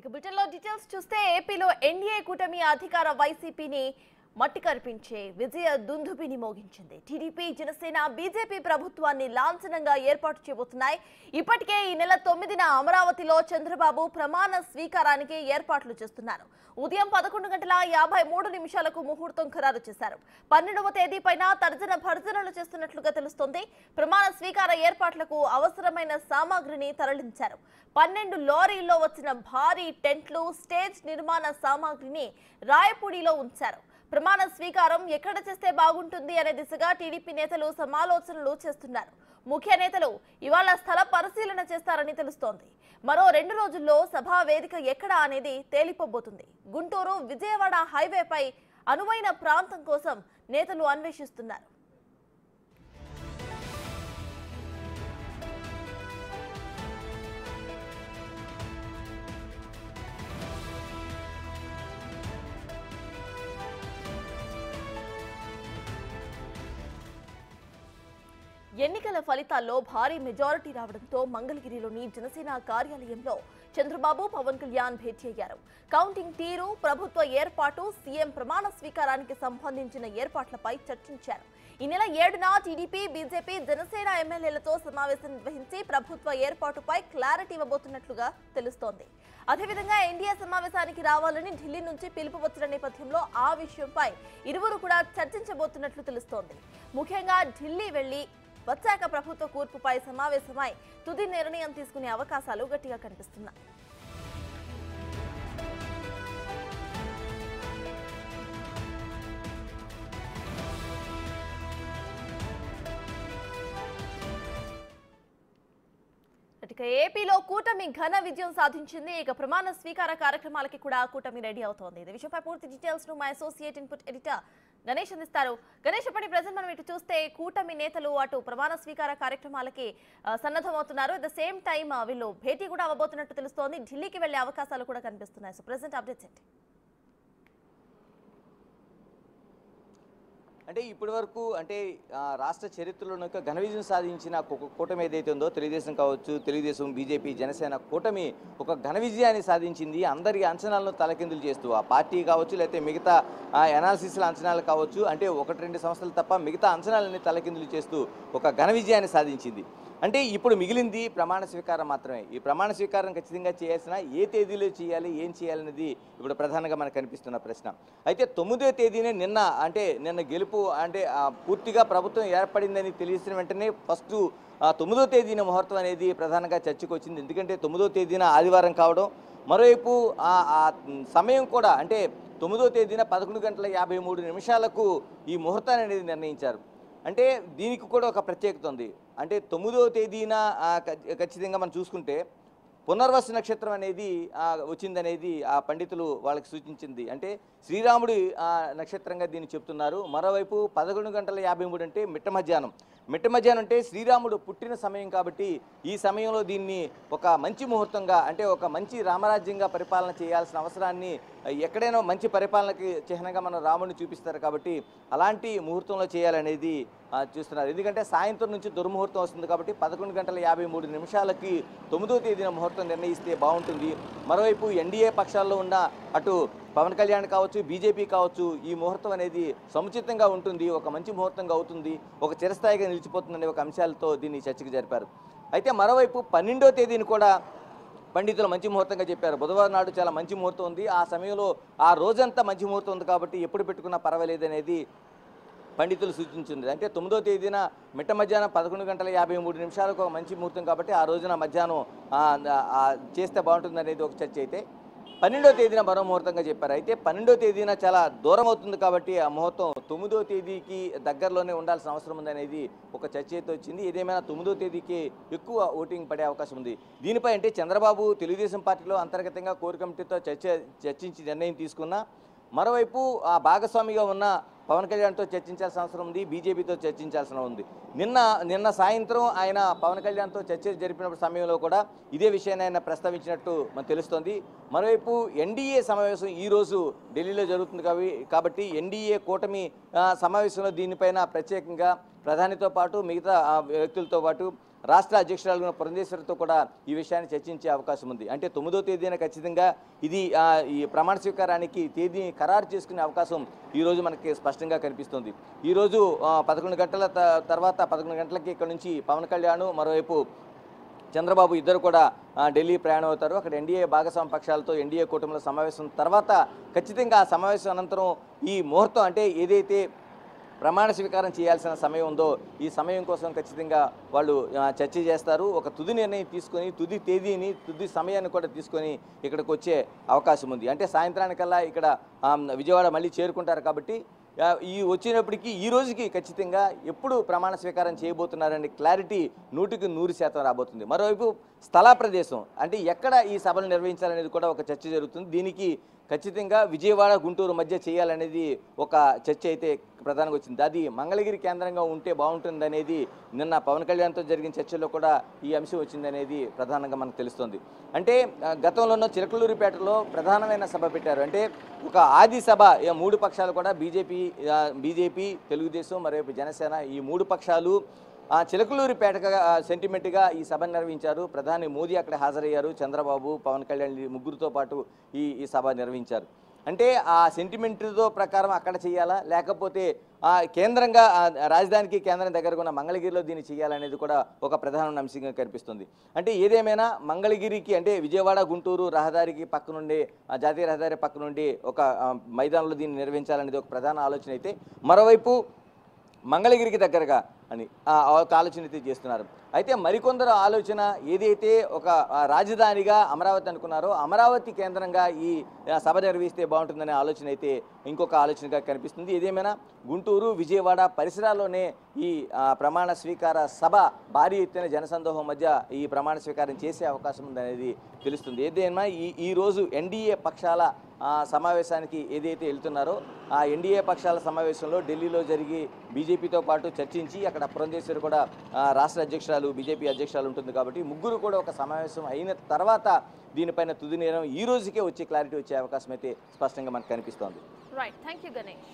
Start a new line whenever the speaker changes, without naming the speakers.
బులెటిన్లో డీటెయిల్స్ చూస్తే ఏపీలో ఎన్డీఏ కూటమి అధికార వైసీపీని మట్టి కరిపించే విజయ దుందుబిని మోగించింది. టీడీపీ, జనసేన, బీజేపీ ప్రభుత్వాన్ని లాంఛనంగా ఏర్పాటు చేయబోతున్నాయి. ఇప్పటికే ఈ నెల 9న అమరావతిలో చంద్రబాబు ప్రమాణ స్వీకారానికి ఏర్పాట్లు చేస్తున్నారు. ఉదయం 11:53 ముహూర్తం ఖరారు చేశారు. 12వ తేదీపైన తర్జన భర్జనలు చేస్తున్నట్లుగా తెలుస్తోంది. ప్రమాణ స్వీకార ఏర్పాట్లకు అవసరమైన సామాగ్రిని తరలించారు. 12 లారీల్లో వచ్చిన భారీ టెంట్లు, స్టేజ్ నిర్మాణ సామాగ్రిని రాయపూడిలో ఉంచారు. ప్రమాణ స్వీకారం ఎక్కడ చేస్తే బాగుంటుంది అనే దిశగా టీడీపీ నేతలు సమాలోచనలు చేస్తున్నారు. ముఖ్య నేతలు ఇవాళ స్థల పరిశీలన చేస్తారని తెలుస్తోంది. మరో 2 రోజుల్లో సభా వేదిక ఎక్కడ అనేది తేలిపోబోతుంది. గుంటూరు, విజయవాడ హైవేపై అనువైన ప్రాంతం కోసం నేతలు అన్వేషిస్తున్నారు. ఎన్నికల ఫలితాల్లో భారీ మెజారిటీ రావడంతో మంగళగిరిలోని జనసేన కార్యాలయంలో చంద్రబాబు, పవన్ కళ్యాణ్ భేటీ అయ్యారు. కౌంటింగ్ తీరు, ప్రభుత్వ ఏర్పాటు, సీఎం ప్రమాణ స్వీకారానికి సంబంధించిన ఏర్పాట్లపై చర్చించారు. ఈ నెల 7న టీడీపీ, బీజేపీ, జనసేన ఎమ్మెల్యేలతో సమావేశం నిర్వహించి ప్రభుత్వ ఏర్పాటుపై క్లారిటీ ఇవ్వబోతున్నట్లుగా తెలుస్తోంది. అదేవిధంగా ఎన్డీఏ సమావేశానికి రావాలని ఢిల్లీ నుంచి పిలుపు వచ్చిన నేపథ్యంలో ఆ విషయంపై ఇరువురు కూడా చర్చించబోతున్నట్లు తెలుస్తోంది. ముఖ్యంగా ఢిల్లీ వెళ్లి వచ్చాక ప్రభుత్వ కూర్పుపై సమావేశమై తుది నిర్ణయం తీసుకునే అవకాశాలు గట్టిగా కనిపిస్తున్నాయి. ఏపీలో కూటమి ఘన విజయం సాధించింది. ఇక ప్రమాణ స్వీకార కార్యక్రమాలకి కూడా కూటమి రెడీ అవుతోంది. ఈ విషయంపై పూర్తి డీటెయిల్స్ ను మా అసోసియేట్ ఇన్పుట్ ఎడిటర్ గణేష్ అందిస్తారు. గణేష్, ఇప్పటి ప్రజెంట్ మనం ఇటు చూస్తే కూటమి నేతలు అటు ప్రమాణ స్వీకార కార్యక్రమాలకి సన్నద్ధమవుతున్నారు. అట్ ద సేమ్ టైం వీళ్ళు భేటీ కూడా అవ్వబోతున్నట్టు తెలుస్తోంది. ఢిల్లీకి వెళ్లే అవకాశాలు కూడా కనిపిస్తున్నాయి. సో ప్రెసెంట్ అప్డేట్స్ ఏంటి?
అంటే ఇప్పటి వరకు రాష్ట్ర చరిత్రలో ఘన విజయం సాధించిన కూటమి ఏదైతే ఉందో తెలుగుదేశం కావచ్చు, తెలుగుదేశం, బీజేపీ, జనసేన కూటమి ఒక ఘన విజయాన్ని సాధించింది. అందరి అంచనాలను తలకిందులు చేస్తూ ఆ పార్టీ కావచ్చు, లేకపోతే మిగతా అనాలిసిస్ల అంచనాలు కావచ్చు, అంటే 1-2 సంస్థలు తప్ప మిగతా అంచనాలన్నీ తలకిందులు చేస్తూ ఒక ఘన విజయాన్ని సాధించింది. అంటే ఇప్పుడు మిగిలింది ప్రమాణ స్వీకారం మాత్రమే. ఈ ప్రమాణ స్వీకారం ఖచ్చితంగా చేయాల్సిన ఏ తేదీలో చేయాలి, ఏం చేయాలనేది ఇప్పుడు ప్రధానంగా మనకు కనిపిస్తున్న ప్రశ్న. అయితే 9వ తేదీనే నిన్న గెలుపు పూర్తిగా ప్రభుత్వం ఏర్పడిందని తెలిసిన వెంటనే ఫస్ట్ 9వ తేదీన ముహూర్తం అనేది ప్రధానంగా చర్చకు వచ్చింది. ఎందుకంటే 9వ తేదీన ఆదివారం కావడం, మరోవైపు సమయం కూడా 9వ తేదీన 11:53 ఈ ముహూర్తాన్ని అనేది నిర్ణయించారు. అంటే దీనికి కూడా ఒక ప్రత్యేకత ఉంది. 9వ తేదీన ఖచ్చితంగా మనం చూసుకుంటే పునర్వసు నక్షత్రం అనేది వచ్చిందనేది ఆ పండితులు వాళ్ళకి సూచించింది. అంటే శ్రీరాముడి నక్షత్రంగా దీన్ని చెప్తున్నారు. మరోవైపు 11:53 అంటే మిట్ట మధ్యాహ్నం అంటే శ్రీరాముడు పుట్టిన సమయం కాబట్టి ఈ సమయంలో దీన్ని ఒక మంచి ముహూర్తంగా, ఒక మంచి రామరాజ్యంగా పరిపాలన చేయాల్సిన అవసరాన్ని, ఎక్కడైనా మంచి పరిపాలనకి చిహ్నంగా మనం రాముడిని చూపిస్తారు కాబట్టి అలాంటి ముహూర్తంలో చేయాలనేది చూస్తున్నారు. ఎందుకంటే సాయంత్రం నుంచి దుర్ముహూర్తం వస్తుంది కాబట్టి 11:53 9వ తేదీన ముహూర్తం నిర్ణయిస్తే బాగుంటుంది. మరోవైపు ఎన్డీఏ పక్షాల్లో ఉన్న అటు పవన్ కళ్యాణ్ కావచ్చు, బీజేపీ కావచ్చు, ఈ ముహూర్తం అనేది సముచితంగా ఉంటుంది, ఒక మంచి ముహూర్తంగా అవుతుంది, ఒక చిరస్థాయిగా నిలిచిపోతుందనే ఒక అంశాలతో దీన్ని చర్చకు జరిపారు. అయితే మరోవైపు 12వ తేదీని కూడా పండితులు మంచి ముహూర్తంగా చెప్పారు. బుధవారం నాడు చాలా మంచి ముహూర్తం ఉంది, ఆ సమయంలో ఆ రోజంతా మంచి ముహూర్తం ఉంది కాబట్టి ఎప్పుడు పెట్టుకున్నా పర్వాలేదు అనేది పండితులు సూచించింది. అంటే 9వ తేదీన మిట్ట మధ్యాహ్నం 11:53 ఒక మంచి ముహూర్తం కాబట్టి ఆ రోజున మధ్యాహ్నం చేస్తే బాగుంటుంది అనేది ఒక చర్చ. అయితే 12వ తేదీన మరో ముహూర్తంగా చెప్పారు. అయితే 12వ తేదీన చాలా దూరం అవుతుంది కాబట్టి ఆ ముహూర్తం 9వ తేదీకి దగ్గరలోనే ఉండాల్సిన అవసరం ఉంది అనేది ఒక చర్చ అయితే వచ్చింది. ఏదేమైనా 9వ తేదీకి ఎక్కువ ఓటింగ్ పడే అవకాశం ఉంది. దీనిపై చంద్రబాబు తెలుగుదేశం పార్టీలో అంతర్గతంగా కోర్ కమిటీతో చర్చించి నిర్ణయం తీసుకున్నా, మరోవైపు ఆ భాగస్వామిగా ఉన్న పవన్ కళ్యాణ్తో చర్చించాల్సిన అవసరం ఉంది, బీజేపీతో చర్చించాల్సిన ఉంది. నిన్న సాయంత్రం ఆయన పవన్ కళ్యాణ్తో చర్చ జరిపినప్పుడు సమయంలో కూడా ఇదే విషయాన్ని ఆయన ప్రస్తావించినట్టు మనకు తెలుస్తోంది. మరోవైపు ఎన్డీఏ సమావేశం ఈరోజు ఢిల్లీలో జరుగుతుంది కాబట్టి ఎన్డీఏ కూటమి సమావేశంలో దీనిపైన ప్రత్యేకంగా ప్రధానితో పాటు మిగతా వ్యక్తులతో పాటు రాష్ట్ర అధ్యక్షురాలు పురంధేశ్వరితో కూడా ఈ విషయాన్ని చర్చించే అవకాశం ఉంది. అంటే 9వ తేదీన ఖచ్చితంగా ఇది ఈ ప్రమాణ స్వీకారానికి తేదీని ఖరారు చేసుకునే అవకాశం ఈరోజు మనకి స్పష్టంగా కనిపిస్తుంది. ఈరోజు 11 గంటల తర్వాత 11 గంటలకి ఇక్కడ నుంచి పవన్ కళ్యాణ్ మరోవైపు చంద్రబాబు ఇద్దరు కూడా ఢిల్లీ ప్రయాణం అవుతారు. అక్కడ ఎన్డీఏ భాగస్వామ్య పక్షాలతో ఎన్డీఏ కూటమిలో సమావేశం తర్వాత ఖచ్చితంగా ఆ సమావేశం అనంతరం ఈ ముహూర్తం అంటే ఏదైతే ప్రమాణ స్వీకారం చేయాల్సిన సమయం ఉందో ఈ సమయం కోసం ఖచ్చితంగా వాళ్ళు చర్చ చేస్తారు. ఒక తుది నిర్ణయం తీసుకొని తుది తేదీని తుది సమయాన్ని కూడా తీసుకొని ఇక్కడికి వచ్చే అవకాశం ఉంది. అంటే సాయంత్రానికల్లా ఇక్కడ విజయవాడ మళ్ళీ చేరుకుంటారు కాబట్టి ఈ వచ్చినప్పటికీ ఈ రోజుకి ఖచ్చితంగా ఎప్పుడు ప్రమాణ స్వీకారం చేయబోతున్నారనే క్లారిటీ 100% రాబోతుంది. మరోవైపు స్థల ప్రదేశం అంటే ఎక్కడ ఈ సభను నిర్వహించాలనేది కూడా ఒక చర్చ జరుగుతుంది. దీనికి ఖచ్చితంగా విజయవాడ గుంటూరు మధ్య చేయాలనేది ఒక చర్చ అయితే ప్రధానంగా వచ్చింది. అది మంగళగిరి కేంద్రంగా ఉంటే బాగుంటుంది అనేది నిన్న పవన్ కళ్యాణ్తో జరిగిన చర్చల్లో కూడా ఈ అంశం వచ్చిందనేది ప్రధానంగా మనకు తెలుస్తుంది. అంటే గతంలోనూ చిలకలూరిపేటలో ప్రధానమైన సభ పెట్టారు. అంటే ఒక ఆది సభ 3 పక్షాలు కూడా బీజేపీ తెలుగుదేశం మరోవైపు జనసేన ఈ 3 పక్షాలు చిలకలూరిపేటగా సెంటిమెంట్గా ఈ సభను నిర్వహించారు. ప్రధాని మోదీ అక్కడ హాజరయ్యారు. చంద్రబాబు పవన్ కళ్యాణ్ ముగ్గురితో పాటు ఈ సభ నిర్వహించారు. అంటే ఆ సెంటిమెంట్తో ప్రకారం అక్కడ చేయాలా లేకపోతే కేంద్రంగా రాజధానికి కేంద్రం దగ్గరగా ఉన్న మంగళగిరిలో దీన్ని చేయాలనేది కూడా ఒక ప్రధాన అంశంగా కనిపిస్తుంది. అంటే ఏదేమైనా మంగళగిరికి అంటే విజయవాడ గుంటూరు రహదారికి పక్క నుండి జాతీయ రహదారి పక్క నుండి ఒక మైదానంలో దీన్ని నిర్వహించాలనేది ఒక ప్రధాన ఆలోచన అయితే మరోవైపు మంగళగిరికి దగ్గరగా అని ఒక ఆలోచన అయితే చేస్తున్నారు. అయితే మరికొందరు ఆలోచన ఏదైతే ఒక రాజధానిగా అమరావతి అనుకున్నారో అమరావతి కేంద్రంగా ఈ సభ నిర్వహిస్తే బాగుంటుందనే ఆలోచన అయితే ఇంకొక ఆలోచనగా కనిపిస్తుంది. ఏదేమైనా గుంటూరు విజయవాడ పరిసరాల్లోనే ఈ ప్రమాణ స్వీకార సభ భారీ ఎత్తున జనసందోహం మధ్య ఈ ప్రమాణ స్వీకారం చేసే అవకాశం ఉందనేది తెలుస్తుంది. ఏదైనా ఈ రోజు ఎన్డీఏ పక్షాల సమావేశానికి ఏదైతే వెళ్తున్నారో ఆ ఎన్డీఏ పక్షాల సమావేశంలో ఢిల్లీలో జరిగి బీజేపీతో పాటు చర్చించి అక్కడ పురంధేశ్వరి కూడా రాష్ట్ర అధ్యక్షురాలు బీజేపీ అధ్యక్షురాలు ఉంటుంది కాబట్టి ముగ్గురు కూడా ఒక సమావేశం అయిన తర్వాత దీనిపైన తుది నిర్ణయం ఈ రోజుకే వచ్చే క్లారిటీ వచ్చే అవకాశం అయితే స్పష్టంగా మనకు కనిపిస్తోంది.
Right, thank you Ganesh.